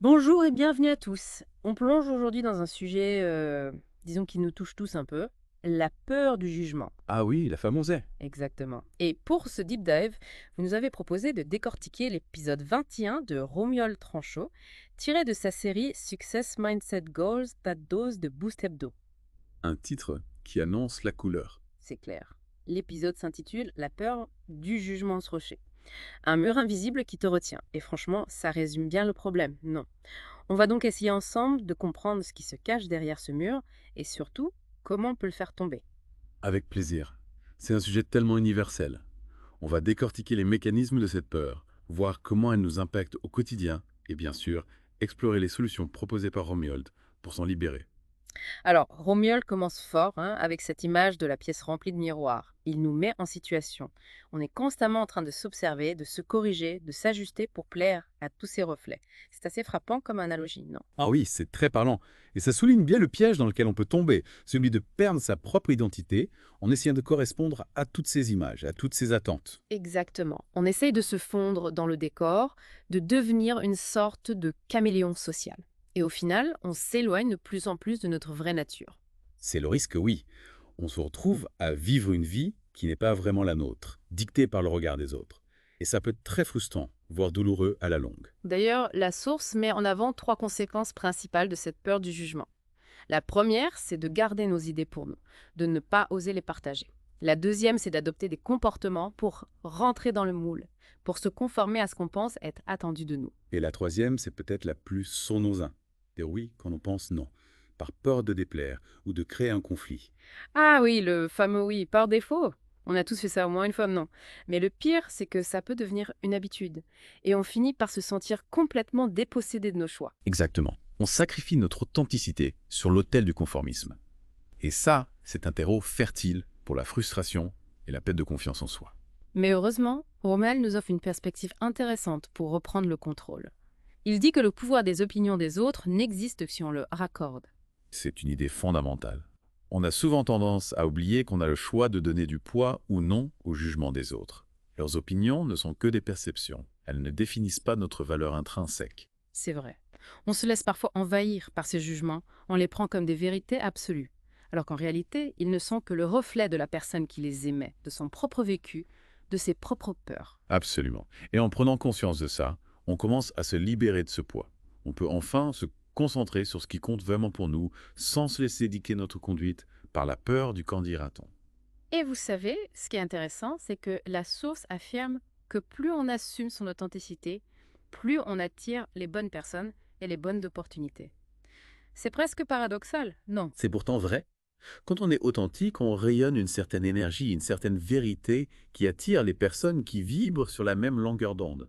Bonjour et bienvenue à tous. On plonge aujourd'hui dans un sujet, disons, qui nous touche tous un peu, la peur du jugement. Ah oui, la fameuse est. Exactement. Et pour ce deep dive, vous nous avez proposé de décortiquer l'épisode 21 de Romuald Tranchot, tiré de sa série Success Mindset Goals, ta dose de Boost Hebdo. Un titre qui annonce la couleur. C'est clair. L'épisode s'intitule La peur du jugement sur rocher. Un mur invisible qui te retient. Et franchement, ça résume bien le problème, non? On va donc essayer ensemble de comprendre ce qui se cache derrière ce mur et surtout comment on peut le faire tomber. Avec plaisir. C'est un sujet tellement universel. On va décortiquer les mécanismes de cette peur, voir comment elle nous impacte au quotidien et bien sûr, explorer les solutions proposées par Romuald pour s'en libérer. Alors, Romuald commence fort avec cette image de la pièce remplie de miroirs. Il nous met en situation. On est constamment en train de s'observer, de se corriger, de s'ajuster pour plaire à tous ces reflets. C'est assez frappant comme analogie, non? Ah oui, c'est très parlant. Et ça souligne bien le piège dans lequel on peut tomber, celui de perdre sa propre identité en essayant de correspondre à toutes ces images, à toutes ces attentes. Exactement. On essaye de se fondre dans le décor, de devenir une sorte de caméléon social. Et au final, on s'éloigne de plus en plus de notre vraie nature. C'est le risque, oui. On se retrouve à vivre une vie qui n'est pas vraiment la nôtre, dictée par le regard des autres. Et ça peut être très frustrant, voire douloureux à la longue. D'ailleurs, la source met en avant trois conséquences principales de cette peur du jugement. La première, c'est de garder nos idées pour nous, de ne pas oser les partager. La deuxième, c'est d'adopter des comportements pour rentrer dans le moule, pour se conformer à ce qu'on pense être attendu de nous. Et la troisième, c'est peut-être la plus sournoise. Dire oui quand on pense non, par peur de déplaire ou de créer un conflit. Ah oui, le fameux oui, par défaut. On a tous fait ça au moins une fois, non. Mais le pire, c'est que ça peut devenir une habitude. Et on finit par se sentir complètement dépossédé de nos choix. Exactement. On sacrifie notre authenticité sur l'autel du conformisme. Et ça, c'est un terreau fertile pour la frustration et la perte de confiance en soi. Mais heureusement, Rommel nous offre une perspective intéressante pour reprendre le contrôle. Il dit que le pouvoir des opinions des autres n'existe que si on le raccorde. C'est une idée fondamentale. On a souvent tendance à oublier qu'on a le choix de donner du poids ou non au jugement des autres. Leurs opinions ne sont que des perceptions. Elles ne définissent pas notre valeur intrinsèque. C'est vrai. On se laisse parfois envahir par ces jugements, on les prend comme des vérités absolues, alors qu'en réalité, ils ne sont que le reflet de la personne qui les émet, de son propre vécu, de ses propres peurs. Absolument. Et en prenant conscience de ça, on commence à se libérer de ce poids. On peut enfin se concentrer sur ce qui compte vraiment pour nous, sans se laisser dicter notre conduite par la peur du qu'en dira-t-on. Et vous savez, ce qui est intéressant, c'est que la source affirme que plus on assume son authenticité, plus on attire les bonnes personnes et les bonnes opportunités. C'est presque paradoxal, non? C'est pourtant vrai. Quand on est authentique, on rayonne une certaine énergie, une certaine vérité qui attire les personnes qui vibrent sur la même longueur d'onde.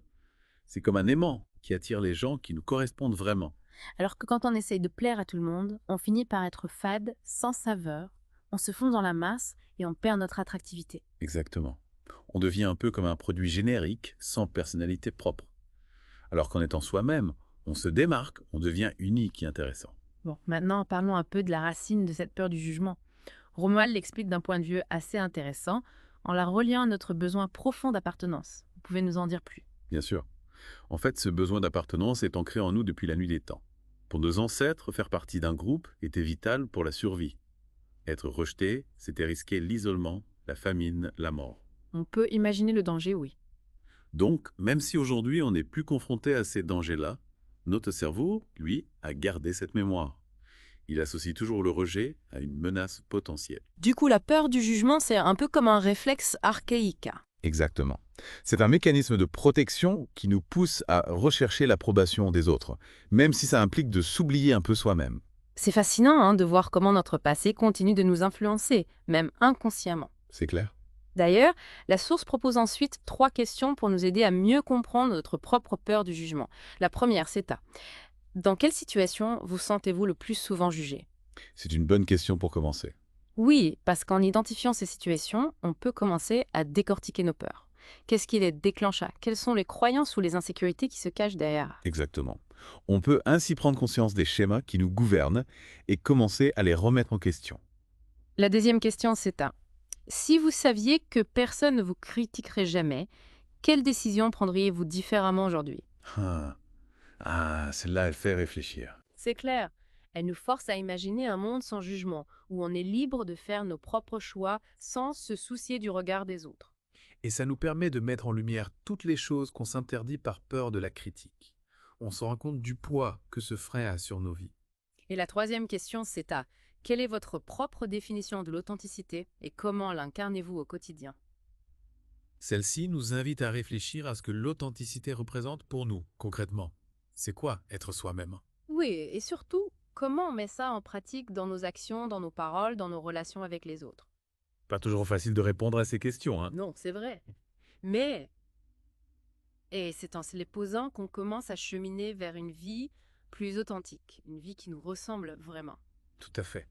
C'est comme un aimant qui attire les gens qui nous correspondent vraiment. Alors que quand on essaye de plaire à tout le monde, on finit par être fade, sans saveur, on se fond dans la masse et on perd notre attractivité. Exactement. On devient un peu comme un produit générique, sans personnalité propre. Alors qu'en étant soi-même, on se démarque, on devient unique et intéressant. Bon, maintenant parlons un peu de la racine de cette peur du jugement. Romuald l'explique d'un point de vue assez intéressant en la reliant à notre besoin profond d'appartenance. Vous pouvez nous en dire plus? Bien sûr. En fait, ce besoin d'appartenance est ancré en nous depuis la nuit des temps. Pour nos ancêtres, faire partie d'un groupe était vital pour la survie. Être rejeté, c'était risquer l'isolement, la famine, la mort. On peut imaginer le danger, oui. Donc, même si aujourd'hui on n'est plus confronté à ces dangers-là, notre cerveau, lui, a gardé cette mémoire. Il associe toujours le rejet à une menace potentielle. Du coup, la peur du jugement, c'est un peu comme un réflexe archaïque. Exactement. C'est un mécanisme de protection qui nous pousse à rechercher l'approbation des autres, même si ça implique de s'oublier un peu soi-même. C'est fascinant de voir comment notre passé continue de nous influencer, même inconsciemment. C'est clair? D'ailleurs, la source propose ensuite trois questions pour nous aider à mieux comprendre notre propre peur du jugement. La première, c'est dans quelle situation vous sentez-vous le plus souvent jugé? C'est une bonne question pour commencer. Oui, parce qu'en identifiant ces situations, on peut commencer à décortiquer nos peurs. Qu'est-ce qui les déclencha? Quelles sont les croyances ou les insécurités qui se cachent derrière? Exactement. On peut ainsi prendre conscience des schémas qui nous gouvernent et commencer à les remettre en question. La deuxième question, c'est si vous saviez que personne ne vous critiquerait jamais, quelle décision prendriez-vous différemment aujourd'hui? Ah. Ah, celle-là, elle fait réfléchir. C'est clair. Elle nous force à imaginer un monde sans jugement, où on est libre de faire nos propres choix sans se soucier du regard des autres. Et ça nous permet de mettre en lumière toutes les choses qu'on s'interdit par peur de la critique. On se rend compte du poids que ce frein a sur nos vies. Et la troisième question, c'est quelle est votre propre définition de l'authenticité et comment l'incarnez-vous au quotidien? Celle-ci nous invite à réfléchir à ce que l'authenticité représente pour nous, concrètement. C'est quoi être soi-même? Oui, et surtout, comment on met ça en pratique dans nos actions, dans nos paroles, dans nos relations avec les autres? Pas toujours facile de répondre à ces questions, hein. Non, c'est vrai. Mais, et c'est en se les posant qu'on commence à cheminer vers une vie plus authentique, une vie qui nous ressemble vraiment. Tout à fait.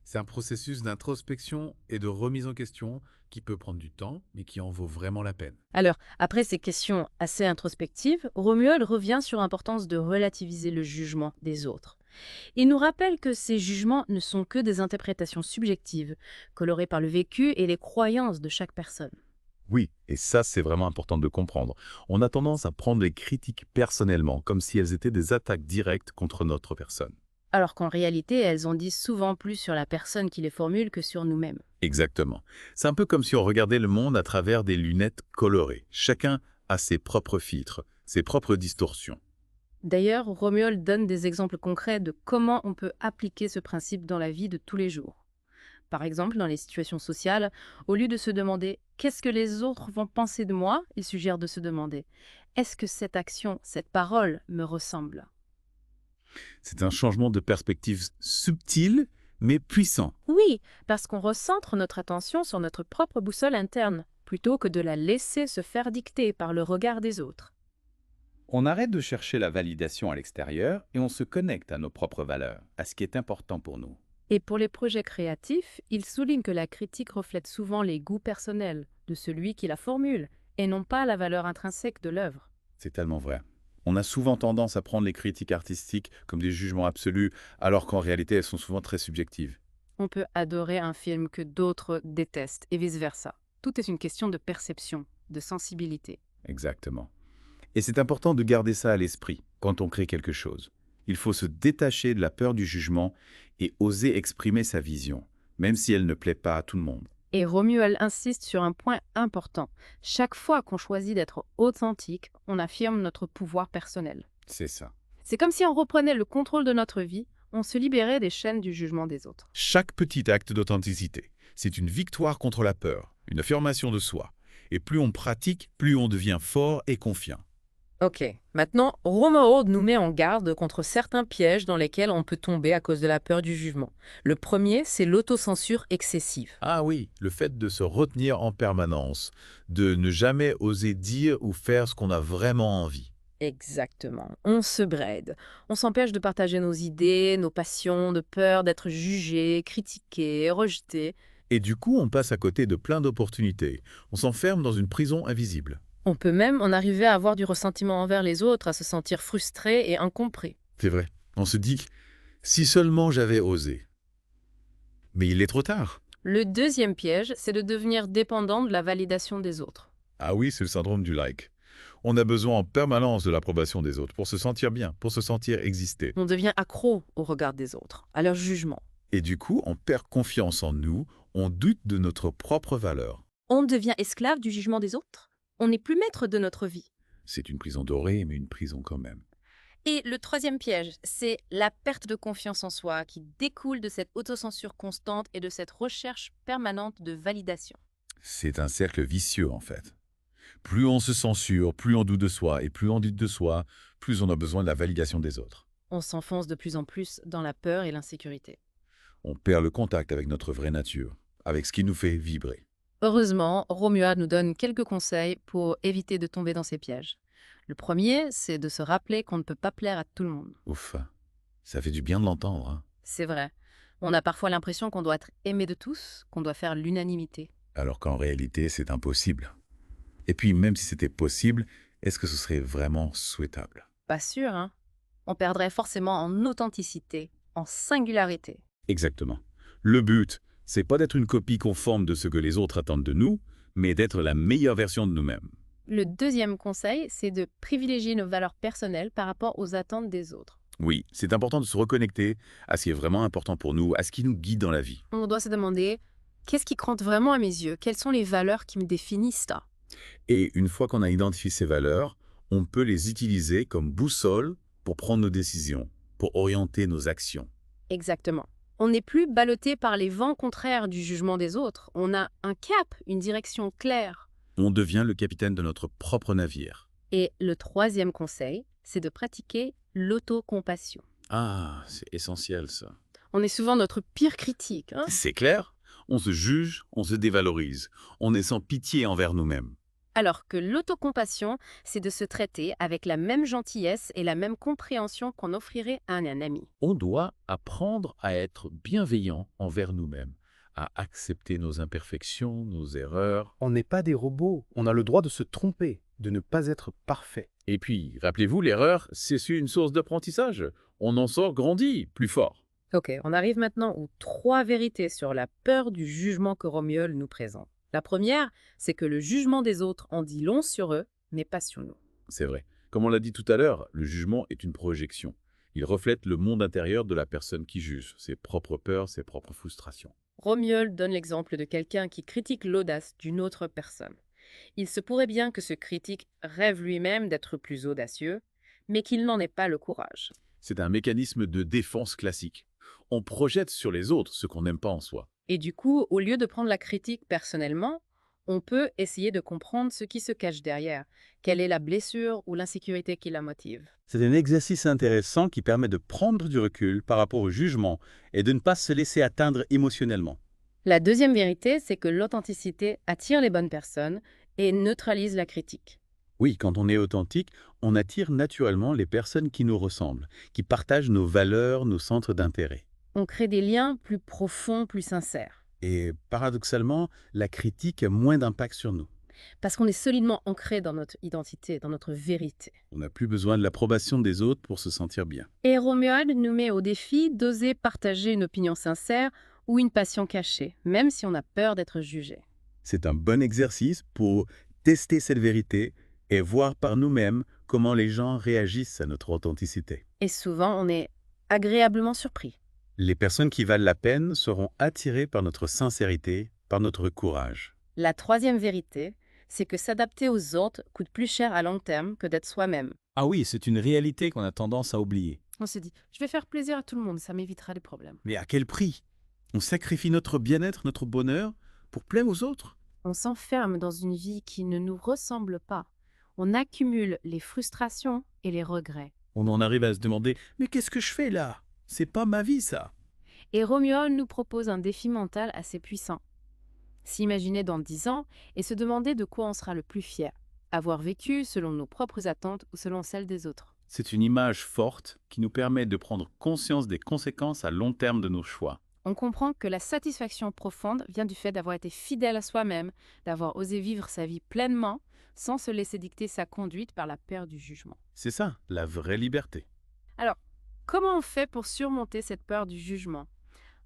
C'est un processus d'introspection et de remise en question qui peut prendre du temps, mais qui en vaut vraiment la peine. Alors, après ces questions assez introspectives, Romuald revient sur l'importance de relativiser le jugement des autres. Il nous rappelle que ces jugements ne sont que des interprétations subjectives, colorées par le vécu et les croyances de chaque personne. Oui, et ça, c'est vraiment important de comprendre. On a tendance à prendre les critiques personnellement, comme si elles étaient des attaques directes contre notre personne. Alors qu'en réalité, elles en disent souvent plus sur la personne qui les formule que sur nous-mêmes. Exactement. C'est un peu comme si on regardait le monde à travers des lunettes colorées. Chacun a ses propres filtres, ses propres distorsions. D'ailleurs, Romuald donne des exemples concrets de comment on peut appliquer ce principe dans la vie de tous les jours. Par exemple, dans les situations sociales, au lieu de se demander «qu'est-ce que les autres vont penser de moi?», il suggère de se demander «est-ce que cette action, cette parole me ressemble?». C'est un changement de perspective subtil, mais puissant. Oui, parce qu'on recentre notre attention sur notre propre boussole interne, plutôt que de la laisser se faire dicter par le regard des autres. On arrête de chercher la validation à l'extérieur et on se connecte à nos propres valeurs, à ce qui est important pour nous. Et pour les projets créatifs, il souligne que la critique reflète souvent les goûts personnels de celui qui la formule, et non pas la valeur intrinsèque de l'œuvre. C'est tellement vrai. On a souvent tendance à prendre les critiques artistiques comme des jugements absolus, alors qu'en réalité elles sont souvent très subjectives. On peut adorer un film que d'autres détestent, et vice-versa. Tout est une question de perception, de sensibilité. Exactement. Et c'est important de garder ça à l'esprit quand on crée quelque chose. Il faut se détacher de la peur du jugement et oser exprimer sa vision, même si elle ne plaît pas à tout le monde. Et Romuald insiste sur un point important. Chaque fois qu'on choisit d'être authentique, on affirme notre pouvoir personnel. C'est ça. C'est comme si on reprenait le contrôle de notre vie, on se libérait des chaînes du jugement des autres. Chaque petit acte d'authenticité, c'est une victoire contre la peur, une affirmation de soi. Et plus on pratique, plus on devient fort et confiant. Ok, maintenant, Romuald nous met en garde contre certains pièges dans lesquels on peut tomber à cause de la peur du jugement. Le premier, c'est l'autocensure excessive. Ah oui, le fait de se retenir en permanence, de ne jamais oser dire ou faire ce qu'on a vraiment envie. Exactement. On se bride. On s'empêche de partager nos idées, nos passions, de peur d'être jugé, critiqué, rejeté. Et du coup, on passe à côté de plein d'opportunités. On s'enferme dans une prison invisible. On peut même en arriver à avoir du ressentiment envers les autres, à se sentir frustré et incompris. C'est vrai. On se dit, si seulement j'avais osé. Mais il est trop tard. Le deuxième piège, c'est de devenir dépendant de la validation des autres. Ah oui, c'est le syndrome du like. On a besoin en permanence de l'approbation des autres pour se sentir bien, pour se sentir exister. On devient accro au regard des autres, à leur jugement. Et du coup, on perd confiance en nous, on doute de notre propre valeur. On devient esclave du jugement des autres. On n'est plus maître de notre vie. C'est une prison dorée, mais une prison quand même. Et le troisième piège, c'est la perte de confiance en soi qui découle de cette autocensure constante et de cette recherche permanente de validation. C'est un cercle vicieux, en fait. Plus on se censure, plus on doute de soi, et plus on doute de soi, plus on a besoin de la validation des autres. On s'enfonce de plus en plus dans la peur et l'insécurité. On perd le contact avec notre vraie nature, avec ce qui nous fait vibrer. Heureusement, Romuald nous donne quelques conseils pour éviter de tomber dans ces pièges. Le premier, c'est de se rappeler qu'on ne peut pas plaire à tout le monde. Ouf, ça fait du bien de l'entendre, hein. C'est vrai. On a parfois l'impression qu'on doit être aimé de tous, qu'on doit faire l'unanimité. Alors qu'en réalité, c'est impossible. Et puis, même si c'était possible, est-ce que ce serait vraiment souhaitable? Pas sûr, hein? On perdrait forcément en authenticité, en singularité. Exactement. Le but, c'est pas d'être une copie conforme de ce que les autres attendent de nous, mais d'être la meilleure version de nous-mêmes. Le deuxième conseil, c'est de privilégier nos valeurs personnelles par rapport aux attentes des autres. Oui, c'est important de se reconnecter à ce qui est vraiment important pour nous, à ce qui nous guide dans la vie. On doit se demander, qu'est-ce qui compte vraiment à mes yeux? Quelles sont les valeurs qui me définissent là? Et une fois qu'on a identifié ces valeurs, on peut les utiliser comme boussole pour prendre nos décisions, pour orienter nos actions. Exactement. On n'est plus ballotté par les vents contraires du jugement des autres. On a un cap, une direction claire. On devient le capitaine de notre propre navire. Et le troisième conseil, c'est de pratiquer l'autocompassion. Ah, c'est essentiel ça. On est souvent notre pire critique, hein? C'est clair? On se juge, on se dévalorise. On est sans pitié envers nous-mêmes. Alors que l'autocompassion, c'est de se traiter avec la même gentillesse et la même compréhension qu'on offrirait à un ami. On doit apprendre à être bienveillant envers nous-mêmes, à accepter nos imperfections, nos erreurs. On n'est pas des robots, on a le droit de se tromper, de ne pas être parfait. Et puis, rappelez-vous, l'erreur, c'est une source d'apprentissage. On en sort grandi, plus fort. Ok, on arrive maintenant aux 3 vérités sur la peur du jugement que Romuald nous présente. La première, c'est que le jugement des autres en dit long sur eux, mais pas sur nous. C'est vrai. Comme on l'a dit tout à l'heure, le jugement est une projection. Il reflète le monde intérieur de la personne qui juge, ses propres peurs, ses propres frustrations. Romuald donne l'exemple de quelqu'un qui critique l'audace d'une autre personne. Il se pourrait bien que ce critique rêve lui-même d'être plus audacieux, mais qu'il n'en ait pas le courage. C'est un mécanisme de défense classique. On projette sur les autres ce qu'on n'aime pas en soi. Et du coup, au lieu de prendre la critique personnellement, on peut essayer de comprendre ce qui se cache derrière. Quelle est la blessure ou l'insécurité qui la motive? C'est un exercice intéressant qui permet de prendre du recul par rapport au jugement et de ne pas se laisser atteindre émotionnellement. La deuxième vérité, c'est que l'authenticité attire les bonnes personnes et neutralise la critique. Oui, quand on est authentique, on attire naturellement les personnes qui nous ressemblent, qui partagent nos valeurs, nos centres d'intérêt. On crée des liens plus profonds, plus sincères. Et paradoxalement, la critique a moins d'impact sur nous. Parce qu'on est solidement ancré dans notre identité, dans notre vérité. On n'a plus besoin de l'approbation des autres pour se sentir bien. Et Romuald nous met au défi d'oser partager une opinion sincère ou une passion cachée, même si on a peur d'être jugé. C'est un bon exercice pour tester cette vérité et voir par nous-mêmes comment les gens réagissent à notre authenticité. Et souvent, on est agréablement surpris. Les personnes qui valent la peine seront attirées par notre sincérité, par notre courage. La troisième vérité, c'est que s'adapter aux autres coûte plus cher à long terme que d'être soi-même. Ah oui, c'est une réalité qu'on a tendance à oublier. On se dit, je vais faire plaisir à tout le monde, ça m'évitera des problèmes. Mais à quel prix? On sacrifie notre bien-être, notre bonheur, pour plaire aux autres? On s'enferme dans une vie qui ne nous ressemble pas. On accumule les frustrations et les regrets. On en arrive à se demander « Mais qu'est-ce que je fais là? C'est pas ma vie, ça !» Et Romuald nous propose un défi mental assez puissant. S'imaginer dans 10 ans et se demander de quoi on sera le plus fier. Avoir vécu selon nos propres attentes ou selon celles des autres. C'est une image forte qui nous permet de prendre conscience des conséquences à long terme de nos choix. On comprend que la satisfaction profonde vient du fait d'avoir été fidèle à soi-même, d'avoir osé vivre sa vie pleinement, sans se laisser dicter sa conduite par la peur du jugement. C'est ça, la vraie liberté. Alors, comment on fait pour surmonter cette peur du jugement?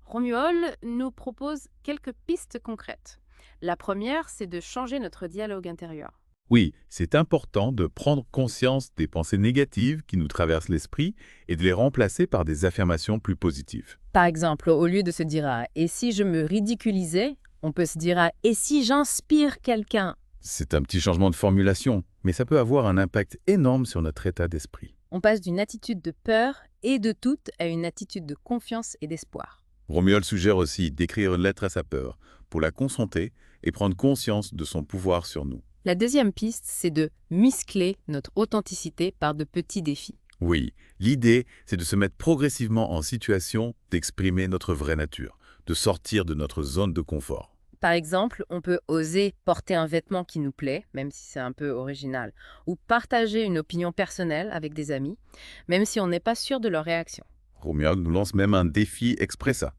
Romuald nous propose quelques pistes concrètes. La première, c'est de changer notre dialogue intérieur. Oui, c'est important de prendre conscience des pensées négatives qui nous traversent l'esprit et de les remplacer par des affirmations plus positives. Par exemple, au lieu de se dire « et si je me ridiculisais », on peut se dire « et si j'inspire quelqu'un ». C'est un petit changement de formulation, mais ça peut avoir un impact énorme sur notre état d'esprit. On passe d'une attitude de peur et de doute à une attitude de confiance et d'espoir. Romuald suggère aussi d'écrire une lettre à sa peur pour la confronter et prendre conscience de son pouvoir sur nous. La deuxième piste, c'est de muscler notre authenticité par de petits défis. Oui, l'idée, c'est de se mettre progressivement en situation d'exprimer notre vraie nature, de sortir de notre zone de confort. Par exemple, on peut oser porter un vêtement qui nous plaît, même si c'est un peu original, ou partager une opinion personnelle avec des amis, même si on n'est pas sûr de leur réaction. Romuald nous lance même un défi expressa.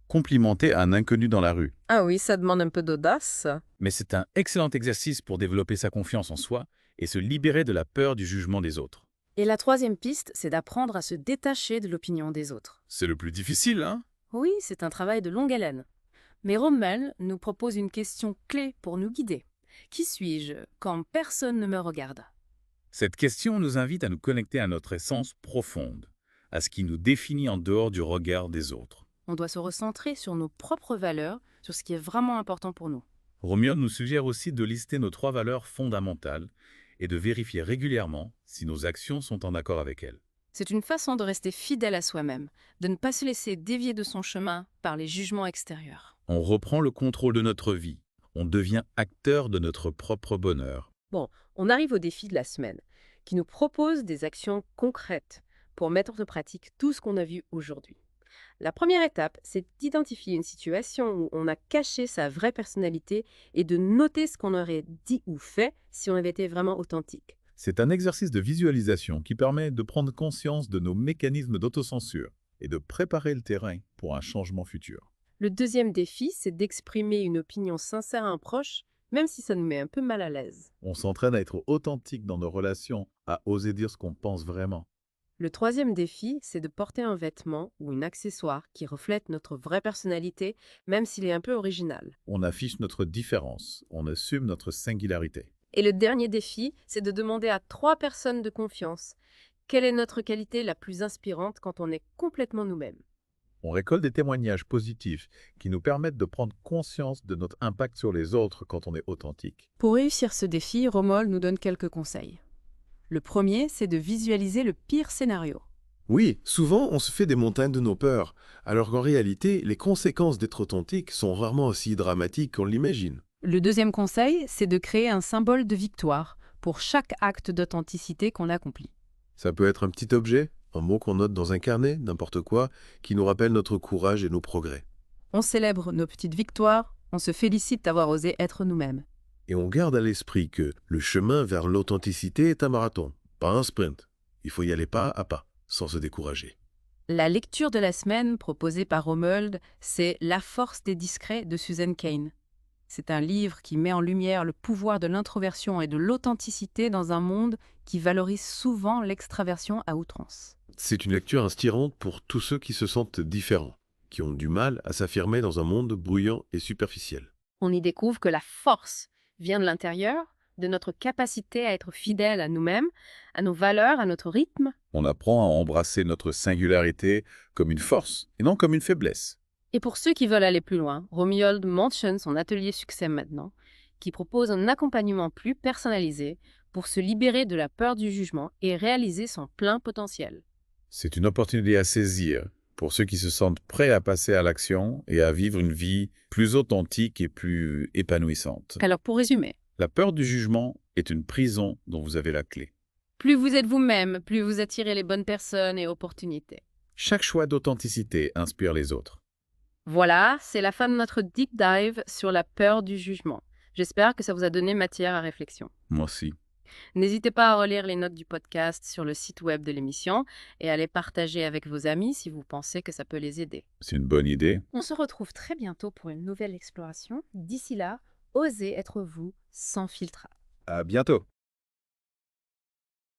Complimenter un inconnu dans la rue. Ah oui, ça demande un peu d'audace. Mais c'est un excellent exercice pour développer sa confiance en soi et se libérer de la peur du jugement des autres. Et la troisième piste, c'est d'apprendre à se détacher de l'opinion des autres. C'est le plus difficile, hein? Oui, c'est un travail de longue haleine. Mais Romuald nous propose une question clé pour nous guider. Qui suis-je quand personne ne me regarde? Cette question nous invite à nous connecter à notre essence profonde, à ce qui nous définit en dehors du regard des autres. On doit se recentrer sur nos propres valeurs, sur ce qui est vraiment important pour nous. Romuald nous suggère aussi de lister nos 3 valeurs fondamentales et de vérifier régulièrement si nos actions sont en accord avec elles. C'est une façon de rester fidèle à soi-même, de ne pas se laisser dévier de son chemin par les jugements extérieurs. On reprend le contrôle de notre vie. On devient acteur de notre propre bonheur. Bon, on arrive au défi de la semaine, qui nous propose des actions concrètes pour mettre en pratique tout ce qu'on a vu aujourd'hui. La première étape, c'est d'identifier une situation où on a caché sa vraie personnalité et de noter ce qu'on aurait dit ou fait si on avait été vraiment authentique. C'est un exercice de visualisation qui permet de prendre conscience de nos mécanismes d'autocensure et de préparer le terrain pour un changement futur. Le deuxième défi, c'est d'exprimer une opinion sincère à un proche, même si ça nous met un peu mal à l'aise. On s'entraîne à être authentique dans nos relations, à oser dire ce qu'on pense vraiment. Le troisième défi, c'est de porter un vêtement ou un accessoire qui reflète notre vraie personnalité, même s'il est un peu original. On affiche notre différence, on assume notre singularité. Et le dernier défi, c'est de demander à 3 personnes de confiance quelle est notre qualité la plus inspirante quand on est complètement nous-mêmes. On récolte des témoignages positifs qui nous permettent de prendre conscience de notre impact sur les autres quand on est authentique. Pour réussir ce défi, Romuald nous donne quelques conseils. Le premier, c'est de visualiser le pire scénario. Oui, souvent on se fait des montagnes de nos peurs, alors qu'en réalité, les conséquences d'être authentique sont rarement aussi dramatiques qu'on l'imagine. Le deuxième conseil, c'est de créer un symbole de victoire pour chaque acte d'authenticité qu'on accomplit. Ça peut être un petit objet, un mot qu'on note dans un carnet, n'importe quoi, qui nous rappelle notre courage et nos progrès. On célèbre nos petites victoires, on se félicite d'avoir osé être nous-mêmes. Et on garde à l'esprit que le chemin vers l'authenticité est un marathon, pas un sprint. Il faut y aller pas à pas, sans se décourager. La lecture de la semaine proposée par Romuald, c'est La force des discrets de Susan Cain. C'est un livre qui met en lumière le pouvoir de l'introversion et de l'authenticité dans un monde qui valorise souvent l'extraversion à outrance. C'est une lecture inspirante pour tous ceux qui se sentent différents, qui ont du mal à s'affirmer dans un monde bruyant et superficiel. On y découvre que la force vient de l'intérieur, de notre capacité à être fidèle à nous-mêmes, à nos valeurs, à notre rythme. On apprend à embrasser notre singularité comme une force et non comme une faiblesse. Et pour ceux qui veulent aller plus loin, Romuald mentionne son atelier Succès maintenant, qui propose un accompagnement plus personnalisé pour se libérer de la peur du jugement et réaliser son plein potentiel. C'est une opportunité à saisir pour ceux qui se sentent prêts à passer à l'action et à vivre une vie plus authentique et plus épanouissante. Alors pour résumer, La peur du jugement est une prison dont vous avez la clé. plus vous êtes vous-même, plus vous attirez les bonnes personnes et opportunités. Chaque choix d'authenticité inspire les autres. Voilà, c'est la fin de notre deep dive sur la peur du jugement. J'espère que ça vous a donné matière à réflexion. Moi aussi. N'hésitez pas à relire les notes du podcast sur le site web de l'émission et à les partager avec vos amis si vous pensez que ça peut les aider. C'est une bonne idée. On se retrouve très bientôt pour une nouvelle exploration. D'ici là, osez être vous sans filtre. À bientôt.